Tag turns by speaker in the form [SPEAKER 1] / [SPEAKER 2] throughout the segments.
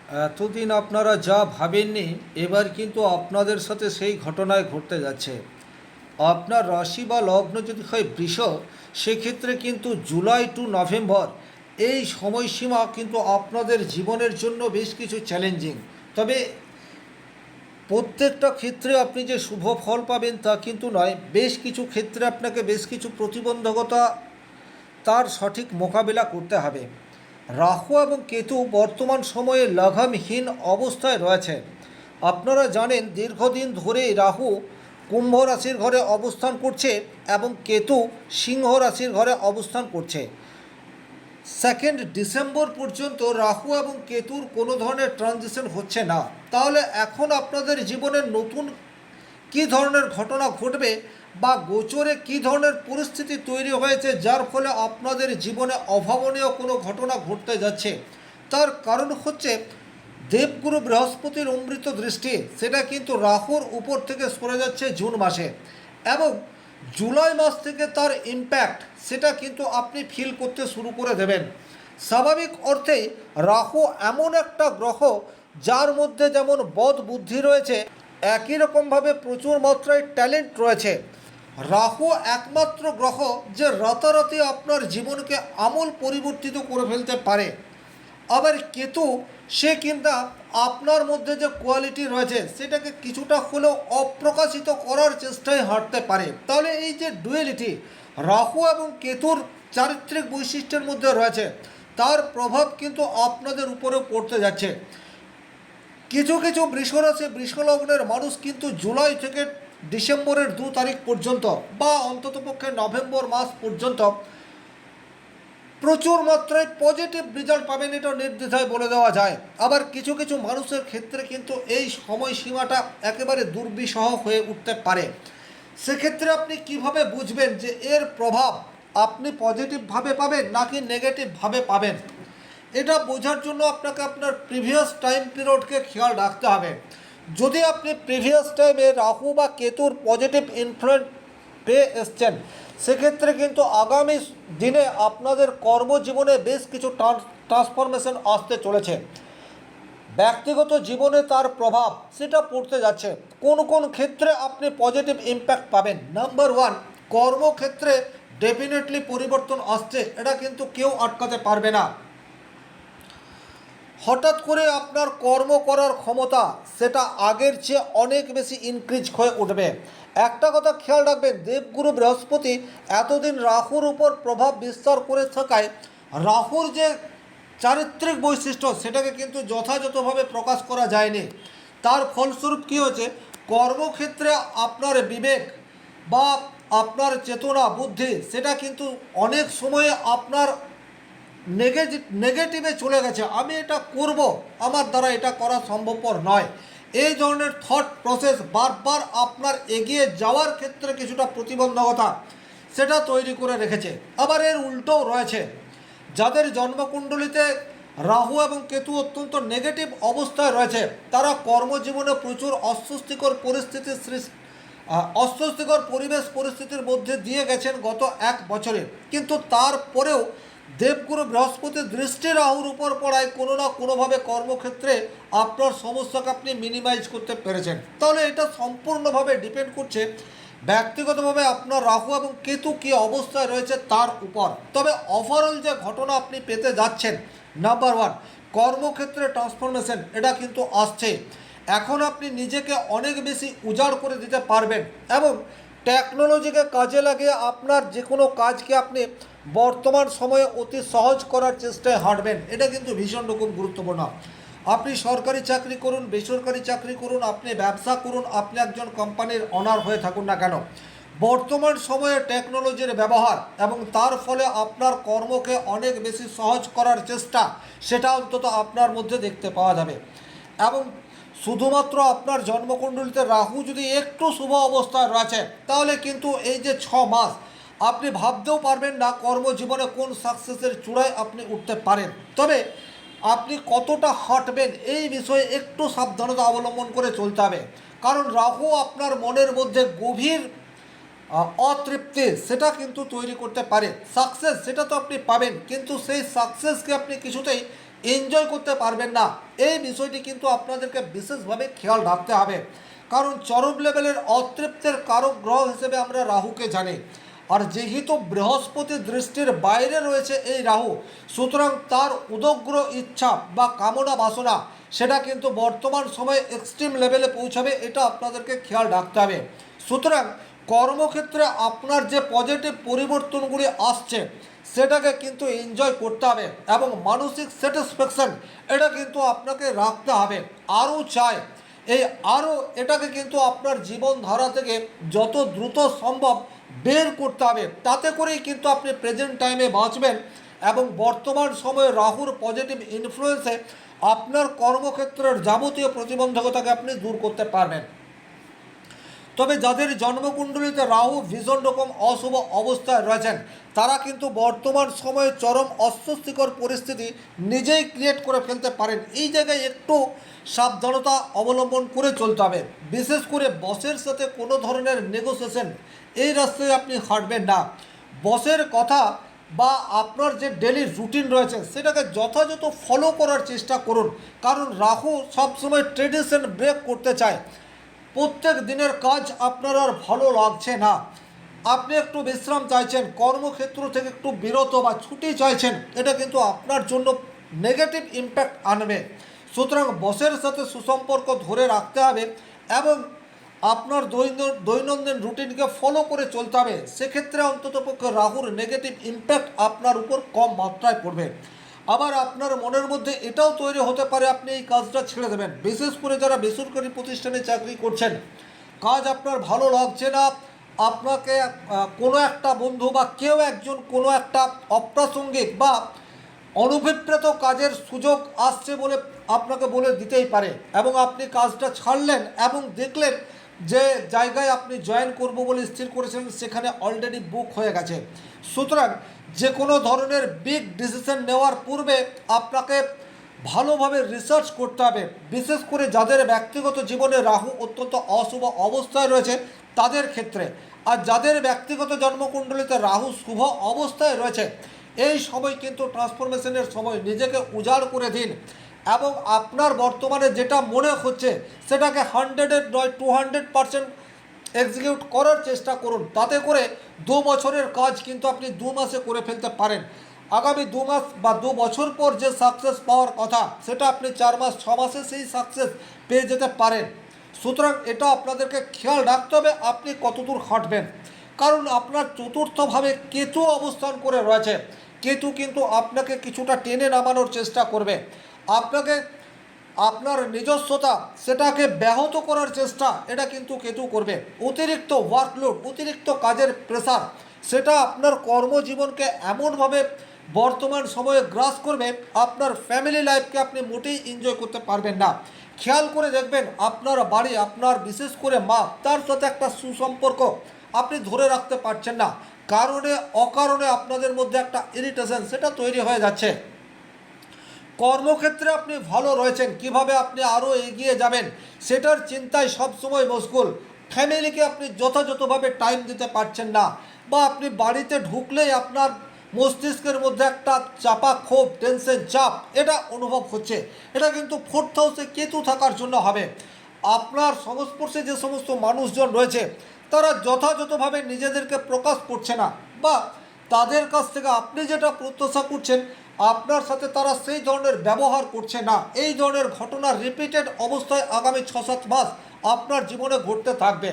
[SPEAKER 1] এতদিন আপনারা যা ভাবেননি এবার কিন্তু আপনাদের সাথে সেই ঘটনায় ঘটতে যাচ্ছে। আপনার রাশি বা লগ্ন যদি হয় বৃষ, সেক্ষেত্রে কিন্তু জুলাই টু নভেম্বর এই সময়সীমা কিন্তু আপনাদের জীবনের জন্য বেশ কিছু চ্যালেঞ্জিং। তবে প্রত্যেকটা ক্ষেত্রে আপনি যে শুভ ফল পাবেন তা কিন্তু নয়, বেশ কিছু ক্ষেত্রে আপনাকে বেশ কিছু প্রতিবন্ধকতা তার সঠিক মোকাবিলা করতে হবে। রাহু এবং কেতু বর্তমান সময়ে লাগামহীন অবস্থায় রয়েছে। আপনারা জানেন দীর্ঘদিন ধরে রাহু কুম্ভ রাশির ঘরে অবস্থান করছে এবং কেতু সিংহ রাশির ঘরে অবস্থান করছে। 2 ডিসেম্বর পর্যন্ত রাহু এবং কেতুর কোনো ধরনের ট্রানজিশন হচ্ছে না। তাহলে এখন আপনাদের জীবনের নতুন কী ধরনের ঘটনা ঘটবে বা গোচরে কী ধরনের পরিস্থিতি তৈরি হয়েছে যার ফলে আপনাদের জীবনে অভাবনীয় কোনো ঘটনা ঘটতে যাচ্ছে, তার কারণ হচ্ছে দেবগুরু বৃহস্পতির অমৃত দৃষ্টি সেটা কিন্তু রাহুর উপর থেকে সরে যাচ্ছে জুন মাসে, এবং জুলাই মাস থেকে তার ইম্প্যাক্ট সেটা কিন্তু আপনি ফিল করতে শুরু করে দেবেন। স্বাভাবিক অর্থেই রাহু এমন একটা গ্রহ যার মধ্যে যেমন বদ বুদ্ধি রয়েছে, একই রকমভাবে প্রচুর মাত্রায় ট্যালেন্ট রয়েছে। রাহু একমাত্র গ্রহ যে রাতারাতি আপনার জীবনকে আমূল পরিবর্তিত করে ফেলতে পারে। আবার কেতু সে কিন্তু আপনার মধ্যে যে কোয়ালিটি রয়েছে সেটাকে কিছুটা হলেও অপ্রকাশিত করার চেষ্টায় হাঁটতে পারে। তাহলে এই যে ডুয়েলিটি রাহু এবং কেতুর চারিত্রিক বৈশিষ্ট্যের মধ্যে রয়েছে, তার প্রভাব কিন্তু আপনাদের উপরে পড়তে যাচ্ছে। কিছু কিছু বৃষরাশি বৃষলগ্নের মানুষ কিন্তু জুলাই থেকে ডিসেম্বরের 2 তারিখ পর্যন্ত বা অন্ততপক্ষে নভেম্বর মাস পর্যন্ত প্রচুর মাত্রায় পজিটিভ রেজাল্ট পাবেন, এটা নির্দ্বিধায় বলে দেওয়া যায়। আবার কিছু কিছু মানুষের ক্ষেত্রে কিন্তু এই সময়সীমাটা একেবারে দুর্বিষহ হয়ে উঠতে পারে। সেক্ষেত্রে আপনি কিভাবে বুঝবেন যে এর প্রভাব আপনি পজিটিভভাবে পাবেন নাকি নেগেটিভভাবে পাবেন? এটা বোঝার জন্য আপনাকে আপনার প্রিভিয়াস টাইম পিরিয়ডকে খেয়াল রাখতে হবে। যদি আপনি প্রিভিয়াস টাইমে রাহু বা কেতুর পজিটিভ ইনফ্লুয়েন্স পেয়ে এসছেন, সেক্ষেত্রে কিন্তু আগামী দিনে আপনাদের কর্মজীবনে বেশ কিছু ট্রান্সফরমেশন আসতে চলেছে। ব্যক্তিগত জীবনে তার প্রভাব সেটা পড়তে যাচ্ছে। কোন কোন ক্ষেত্রে আপনি পজিটিভ ইম্প্যাক্ট পাবেন? নাম্বার 1, কর্মক্ষেত্রে ডেফিনেটলি পরিবর্তন আসছে, এটা কিন্তু কেউ আটকাতে পারবে না। হঠাৎ করে আপনার কর্ম করার ক্ষমতা সেটা আগের চেয়ে অনেক বেশি ইনক্রিজ হয়ে উঠবে। একটা কথা খেয়াল রাখবেন, দেবগুরু বৃহস্পতি এতদিন রাহুর উপর প্রভাব বিস্তার করে থাকায় রাহুর যে চারিত্রিক বৈশিষ্ট্য সেটাকে কিন্তু যথাযথভাবে প্রকাশ করা যায়নি। তার ফলস্বরূপ কী হচ্ছে, কর্মক্ষেত্রে আপনার বিবেক বা আপনার চেতনা বুদ্ধি সেটা কিন্তু অনেক সময়ে আপনার নেগেটিভে চলে গেছে। আমি এটা করব, আমার দ্বারা এটা করা সম্ভবপর নয়, এই ধরনের থট প্রসেস বারবার আপনার এগিয়ে যাওয়ার ক্ষেত্রে কিছুটা প্রতিবন্ধকতা সেটা তৈরি করে রেখেছে। আবার এর উল্টোও রয়েছে, যাদের জন্মকুণ্ডলিতে রাহু এবং কেতু অত্যন্ত নেগেটিভ অবস্থায় রয়েছে তারা কর্মজীবনে প্রচুর অস্বস্তিকর পরিবেশ পরিস্থিতির মধ্যে দিয়ে গেছেন গত 1 বছরে। কিন্তু তারপরেও দেবগুরু বৃহস্পতির দৃষ্টি রাহুর উপর পড়ায় কোনো না কোনোভাবে কর্মক্ষেত্রে আপনার সমস্যাকে আপনি মিনিমাইজ করতে পেরেছেন। তাহলে এটা সম্পূর্ণভাবে ডিপেন্ড করছে ব্যক্তিগতভাবে আপনার রাহু এবং কেতু কী অবস্থায় রয়েছে তার উপর। তবে ওভারঅল যে ঘটনা আপনি পেতে যাচ্ছেন, নাম্বার 1, কর্মক্ষেত্রে ট্রান্সফরমেশন এটা কিন্তু আসছে। এখন আপনি নিজেকে অনেক বেশি উজাড় করে দিতে পারবেন এবং টেকনোলজিকে কাজে লাগিয়ে আপনার যে কোনো কাজকে আপনি বর্তমান সময়ে অতি সহজ করার চেষ্টায় হাঁটবেন। এটা কিন্তু ভীষণ রকম গুরুত্বপূর্ণ। আপনি সরকারি চাকরি করুন, বেসরকারি চাকরি করুন, আপনি ব্যবসা করুন, আপনি একজন কোম্পানির অনার হয়ে থাকুন না কেন, বর্তমান সময়ে টেকনোলজির ব্যবহার এবং তার ফলে আপনার কর্মকে অনেক বেশি সহজ করার চেষ্টা সেটা অন্তত আপনার মধ্যে দেখতে পাওয়া যাবে। এবং শুধুমাত্র আপনার জন্মকুণ্ডলিতে রাহু যদি একটু শুভ অবস্থায় রয়েছে তাহলে কিন্তু এই যে 6 মাস আপনি ভাবতেও পারবেন না কর্মজীবনে কোন সাকসেসের চূড়ায় আপনি উঠতে পারেন। তবে আপনি কতটা হাঁটবেন এই বিষয়ে একটু সাবধানতা অবলম্বন করে চলতে হবে, কারণ রাহু আপনার মনের মধ্যে গভীর অতৃপ্তি সেটা কিন্তু তৈরি করতে পারে। সাকসেস সেটা তো আপনি পাবেন, কিন্তু সেই সাকসেসকে আপনি কিছুতেই এনজয় করতে পারবেন না। এই বিষয়টি কিন্তু আপনাদেরকে বিশেষভাবে খেয়াল রাখতে হবে, কারণ চরম লেভেলের অতৃপ্তের কারক গ্রহ হিসেবে আমরা রাহুকে জানি। আর যেহেতু বৃহস্পতি দৃষ্টির বাইরে রয়েছে এই রাহু, সুতরাং তার উদগ্র ইচ্ছা বা কামনা বাসনা সেটা কিন্তু বর্তমান সময়ে এক্সট্রিম লেভেলে পৌঁছাবে, এটা আপনাদেরকে খেয়াল রাখতে হবে। সুতরাং কর্মক্ষেত্রে আপনার যে পজিটিভ পরিবর্তনগুলি আসছে সেটাকে কিন্তু এনজয় করতে হবে এবং মানসিক স্যাটিসফ্যাকশন এটা কিন্তু আপনাকে রাখতে হবে। আরও চাই এই আরও এটাকে কিন্তু আপনার জীবনধারা থেকে যত দ্রুত সম্ভব বের করতে হবে, তাতে করেই কিন্তু আপনি প্রেজেন্ট টাইমে বাঁচবেন এবং বর্তমান সময়ে রাহুর পজিটিভ ইনফ্লুয়েন্সে আপনার কর্মক্ষেত্রের যাবতীয় প্রতিবন্ধকতাকে আপনি দূর করতে পারবেন। তবে যাদের জন্মকুণ্ডলিতে রাহু ভীষণ রকম অশুভ অবস্থায় রয়েছেন, তারা কিন্তু বর্তমান সময়ে চরম অস্বস্তিকর পরিস্থিতি নিজেই ক্রিয়েট করে ফেলতে পারেন। এই জায়গায় একটু সাবধানতা অবলম্বন করে চলতে হবে। বিশেষ করে বসের সাথে কোনো ধরনের নেগোসিয়েশন এই রাস্তায় আপনি হাঁটবেন না। বসের কথা বা আপনার যে ডেলি রুটিন রয়েছে সেটাকে যথাযথ ফলো করার চেষ্টা করুন, কারণ রাহু সবসময় ট্রেডিশন ব্রেক করতে চায়। প্রত্যেক দিনের কাজ আপনার আর ভালো লাগছে না, আপনি একটু বিশ্রাম চাইছেন, কর্মক্ষেত্র থেকে একটু বিরত বা ছুটি চাইছেন, এটা কিন্তু আপনার জন্য নেগেটিভ ইম্প্যাক্ট আনবে। সুতরাং বসের সাথে সুসম্পর্ক ধরে রাখতে হবে এবং আপনার দৈনন্দিন রুটিনকে ফলো করে চলতে হবে। সেক্ষেত্রে অন্ততপক্ষে রাহুর নেগেটিভ ইম্প্যাক্ট আপনার উপর কম মাত্রায় পড়বে। আবার আপনার মনের মধ্যে এটাও তৈরি হতে পারে আপনি এই কাজটা ছেড়ে দেবেন। বিশেষ করে যারা বেসরকারি প্রতিষ্ঠানে চাকরি করছেন, কাজ আপনার ভালো লাগছে না, আপনাকে কোনো একটা বন্ধু বা কেউ একজন কোনো একটা অপ্রাসঙ্গিক বা অনভিপ্রেত কাজের সুযোগ আসছে বলে আপনাকে বলে দিতেই পারে এবং আপনি কাজটা ছাড়লেন এবং দেখলেন যে জায়গায় আপনি জয়েন করব বলে স্থির করেছিলেন সেখানে অলরেডি বুক হয়ে গেছে। সুতরাং যে কোনো ধরনের বিগ ডিসিশন নেওয়ার পূর্বে আপনাকে ভালোভাবে রিসার্চ করতে হবে। বিশেষ করে যাদের ব্যক্তিগত জীবনে রাহু অত্যন্ত অশুভ অবস্থায় রয়েছে তাদের ক্ষেত্রে, আর যাদের ব্যক্তিগত জন্মকুণ্ডলিতে রাহু শুভ অবস্থায় রয়েছে, এই সময় কিন্তু ট্রান্সফরমেশনের সময় নিজেকে উজাড় করে দিন এবং আপনার বর্তমানে যেটা মনে হচ্ছে সেটাকে 100-এর নয় 200% এক্সিকিউট করার চেষ্টা করুন। তাতে করে 2 বছরের কাজ কিন্তু আপনি 2 মাসে করে ফেলতে পারেন। আগামী 2 মাস বা 2 বছর পর যে সাকসেস পাওয়ার কথা সেটা আপনি 4 মাস 6 মাসে সেই সাকসেস পেয়ে যেতে পারেন। সুতরাং এটা আপনাদেরকে খেয়াল রাখতে হবে আপনি কতদূর হাঁটবেন, কারণ আপনার চতুর্থভাবে কেতু অবস্থান করে রয়েছে। কেতু কিন্তু আপনাকে কিছুটা টেনে নামানোর চেষ্টা করবে, আপনাকে আপনার নিজস্বতা সেটাকে ব্যাহত করার চেষ্টা এটা কিন্তু কেতু করবে। অতিরিক্ত ওয়ার্কলোড, অতিরিক্ত কাজের প্রেসার সেটা আপনার কর্মজীবনকে এমনভাবে বর্তমান সময়ে গ্রাস করবে আপনার ফ্যামিলি লাইফকে আপনি মোটেই এনজয় করতে পারবেন না। খেয়াল করে দেখবেন আপনার বাড়ি, আপনার বিশেষ করে মা, তার সাথে একটা সুসম্পর্ক আপনি ধরে রাখতে পারছেন না, কারণে অকারণে আপনাদের মধ্যে একটা ইরিটেশন সেটা তৈরি হয়ে যাচ্ছে। কর্মক্ষেত্রে আপনি ভালো রয়েছেন, কিভাবে আপনি আরও এগিয়ে যাবেন সেটার চিন্তায় সবসময় মশগুল। ফ্যামিলিকে আপনি যথাযথভাবে টাইম দিতে পারছেন না, বা আপনি বাড়িতে ঢুকলেই আপনার মস্তিষ্কের মধ্যে একটা চাপা ক্ষোভ, টেনশন, চাপ এটা অনুভব হচ্ছে। এটা কিন্তু 4th হাউসে কেতু থাকার জন্য হবে। আপনার সংস্পর্শে যে সমস্ত মানুষজন রয়েছে তারা যথাযথভাবে নিজেদেরকে প্রকাশ করছে না, বা তাদের কাছ থেকে আপনি যেটা প্রত্যাশা করছেন আপনার সাথে তারা সেই ধরনের ব্যবহার করছে না। এই ধরনের ঘটনা রিপিটেড অবস্থায় আগামী 6-7 মাস আপনার জীবনে ঘটতে থাকবে।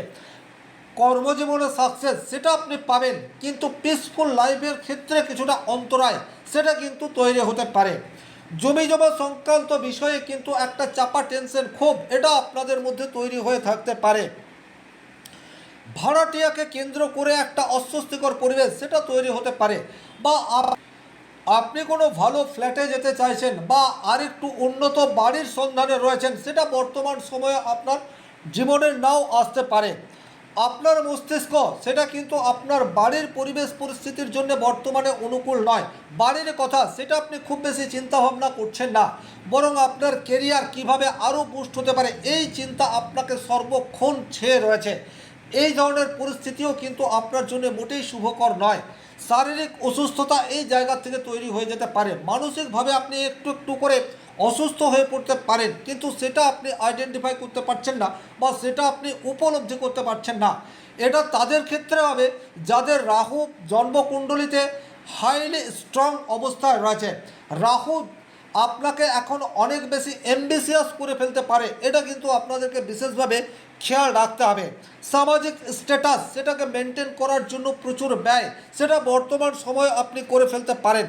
[SPEAKER 1] কর্মজীবনে সাকসেস সেটা আপনি পাবেন, কিন্তু পিসফুল লাইফের ক্ষেত্রে কিছুটা অন্তরায় সেটা কিন্তু তৈরি হতে পারে। জমি জমা সংক্রান্ত বিষয়ে কিন্তু একটা চাপা টেনশন, ক্ষোভ এটা আপনাদের মধ্যে তৈরি হয়ে থাকতে পারে। ভাড়াটিয়াকে কেন্দ্র করে একটা অস্বস্তিকর পরিবেশ সেটা তৈরি হতে পারে, বা আপনি কোনো ভালো ফ্ল্যাটে যেতে চাইছেন বা আরেকটু উন্নত বাড়ির সন্ধানে রয়েছেন, সেটা বর্তমান সময়ে আপনার জীবনের নাও আসতে পারে। আপনার মস্তিষ্ক সেটা কিন্তু আপনার বাড়ির পরিবেশ পরিস্থিতির জন্য বর্তমানে অনুকূল নয়। বাড়ির কথা সেটা আপনি খুব বেশি চিন্তাভাবনা করছেন না, বরং আপনার কেরিয়ার কিভাবে আরও বুস্ট হতে পারে এই চিন্তা আপনাকে সর্বক্ষণ ছেয়ে রয়েছে। এই ধরনের পরিস্থিতিও কিন্তু আপনার জন্য মোটেই শুভকর নয়। শারীরিক অসুস্থতা এই জায়গা থেকে তৈরি হয়ে যেতে পারে। মানসিকভাবে আপনি একটু একটু করে অসুস্থ হয়ে পড়তে পারেন, কিন্তু সেটা আপনি আইডেন্টিফাই করতে পারছেন না বা সেটা আপনি উপলব্ধি করতে পারছেন না। এটা তাদের ক্ষেত্রে হবে যাদের রাহু জন্মকুণ্ডলিতে হাইলি স্ট্রং অবস্থায় রয়েছে। রাহু আপনাকে এখন অনেক বেশি অ্যাম্বিশিয়াস করে ফেলতে পারে, এটা কিন্তু আপনাদেরকে বিশেষভাবে খেয়াল রাখতে হবে। সামাজিক স্ট্যাটাস সেটাকে মেনটেন করার জন্য প্রচুর ব্যয় সেটা বর্তমান সময়ে আপনি করে ফেলতে পারেন,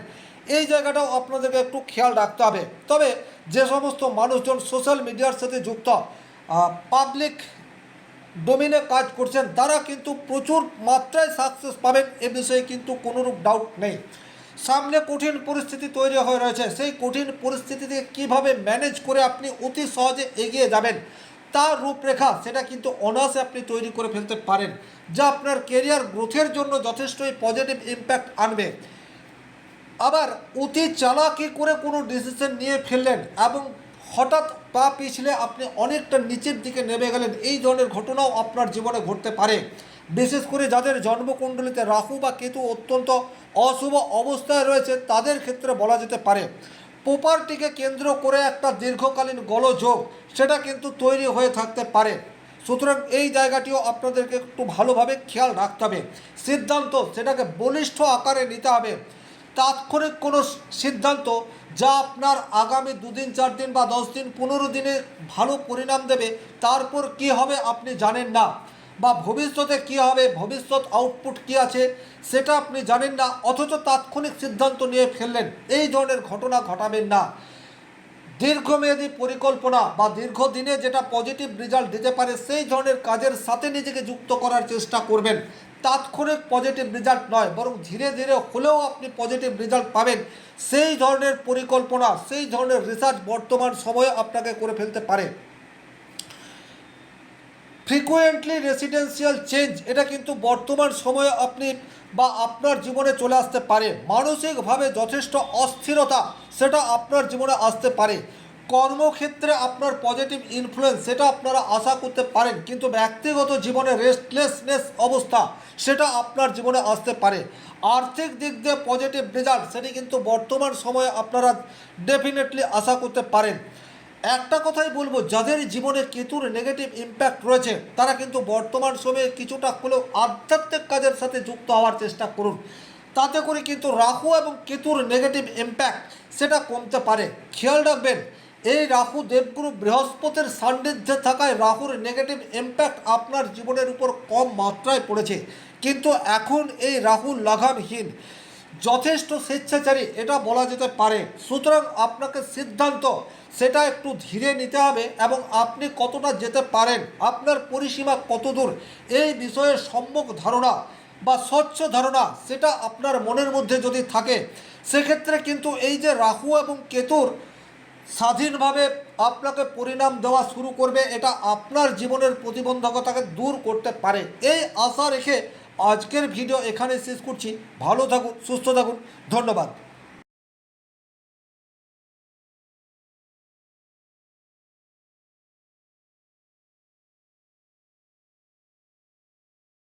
[SPEAKER 1] এই জায়গাটাও আপনাদেরকে একটু খেয়াল রাখতে হবে। তবে যে সমস্ত মানুষজন সোশ্যাল মিডিয়ার সাথে যুক্ত, পাবলিক ডোমিনে কাজ করছেন, তারা কিন্তু প্রচুর মাত্রায় সাকসেস পাবেন, এ বিষয়ে কিন্তু কোনোরূপ ডাউট নেই। সামনে কঠিন পরিস্থিতি তৈরি হয়ে রয়েছে, সেই কঠিন পরিস্থিতিতে কিভাবে ম্যানেজ করে আপনি অতি সহজে এগিয়ে যাবেন তার রূপরেখা সেটা কিন্তু অনায়াসে আপনি তৈরি করে ফেলতে পারেন, যা আপনার কেরিয়ার গ্রোথের জন্য যথেষ্টই পজিটিভ ইম্প্যাক্ট আনবে। আবার অতি চালাকি করে কোনো ডিসিশন নিয়ে ফেললেন এবং হঠাৎ পা পিছলে আপনি অনেকটা নিচের দিকে নেমে গেলেন, এই ধরনের ঘটনাও আপনার জীবনে ঘটতে পারে। বিশেষ করে যাদের জন্মকুণ্ডলিতে রাহু বা কেতু অত্যন্ত অশুভ অবস্থায় রয়েছে তাদের ক্ষেত্রে বলা যেতে পারে প্রপার্টিকে কেন্দ্র করে একটা দীর্ঘকালীন গোলযোগ সেটা কিন্তু তৈরি হয়ে থাকতে পারে। সুতরাং এই জায়গাটিও আপনাদেরকে একটু ভালোভাবে খেয়াল রাখতে হবে। সিদ্ধান্ত সেটাকে বলিষ্ঠ আকারে নিতে হবে। তাৎক্ষণিক কোনো সিদ্ধান্ত যা আপনার আগামী 2 দিন 4 দিন বা 10 দিন 15 দিনে ভালো পরিণাম দেবে, তারপর কি হবে আপনি জানেন না, বা ভবিষ্যতে কি হবে, ভবিষ্যৎ আউটপুট কি আছে সেটা আপনি জানেন না, অথচ তাৎক্ষণিক সিদ্ধান্ত নিয়ে ফেললেন, এই ধরনের ঘটনা ঘটাবেন না। দীর্ঘমেয়াদী পরিকল্পনা বা দীর্ঘদিনে যেটা পজিটিভ রেজাল্ট দিতে পারে সেই ধরনের কাজের সাথে নিজেকে যুক্ত করার চেষ্টা করবেন। তাৎক্ষণিক পজিটিভ রেজাল্ট নয়, বরং ধীরে ধীরে হলেও আপনি পজিটিভ রেজাল্ট পাবেন, সেই ধরনের পরিকল্পনা সেই ধরনের রিসার্চ বর্তমান সময়ে আপনাকে করে ফেলতে পারে। ফ্রিকুয়েন্টলি রেসিডেন্সিয়াল চেঞ্জ এটা কিন্তু বর্তমান সময়ে আপনি বা আপনার জীবনে চলে আসতে পারে। মানসিকভাবে যথেষ্ট অস্থিরতা সেটা আপনার জীবনে আসতে পারে। কর্মক্ষেত্রে আপনার পজিটিভ ইনফ্লুয়েন্স সেটা আপনারা আশা করতে পারেন, কিন্তু ব্যক্তিগত জীবনে রেস্টলেসনেস অবস্থা সেটা আপনার জীবনে আসতে পারে। আর্থিক দিক দিয়ে পজিটিভ রেজাল্ট সেটি কিন্তু বর্তমান সময়ে আপনারা ডেফিনেটলি আশা করতে পারেন। একটা কথাই বলবো, যাদের জীবনে কেতুর নেগেটিভ ইম্প্যাক্ট রয়েছে তারা কিন্তু বর্তমান সময়ে কিছুটা হলেও আধ্যাত্মিক কাজের সাথে যুক্ত হওয়ার চেষ্টা করুন, তাতে করে কিন্তু রাহু এবং কেতুর নেগেটিভ ইম্প্যাক্ট সেটা কমতে পারে। খেয়াল রাখবেন, এই রাহু দেবগুরু বৃহস্পতির সান্নিধ্যে থাকায় রাহুর নেগেটিভ ইম্প্যাক্ট আপনার জীবনের উপর কম মাত্রায় পড়েছে, কিন্তু এখন এই রাহু লাগামহীন, যথেষ্ট স্বেচ্ছাচারী এটা বলা যেতে পারে। সুতরাং আপনাকে সিদ্ধান্ত সেটা একটু ধীরে নিতে হবে এবং আপনি কতটা যেতে পারেন, আপনার পরিসীমা কতদূর, এই বিষয়ে সম্যক ধারণা বা স্বচ্ছ ধারণা সেটা আপনার মনের মধ্যে যদি থাকে, সেক্ষেত্রে কিন্তু এই যে রাহু এবং কেতুর স্বাধীনভাবে আপনাকে পরিণাম দেওয়া শুরু করবে, এটা আপনার জীবনের প্রতিবন্ধকতাকে দূর করতে পারে। এই আশা রেখে আজকের ভিডিও এখানে শেষ করছি। ভালো থাকুন, সুস্থ থাকুন, ধন্যবাদ।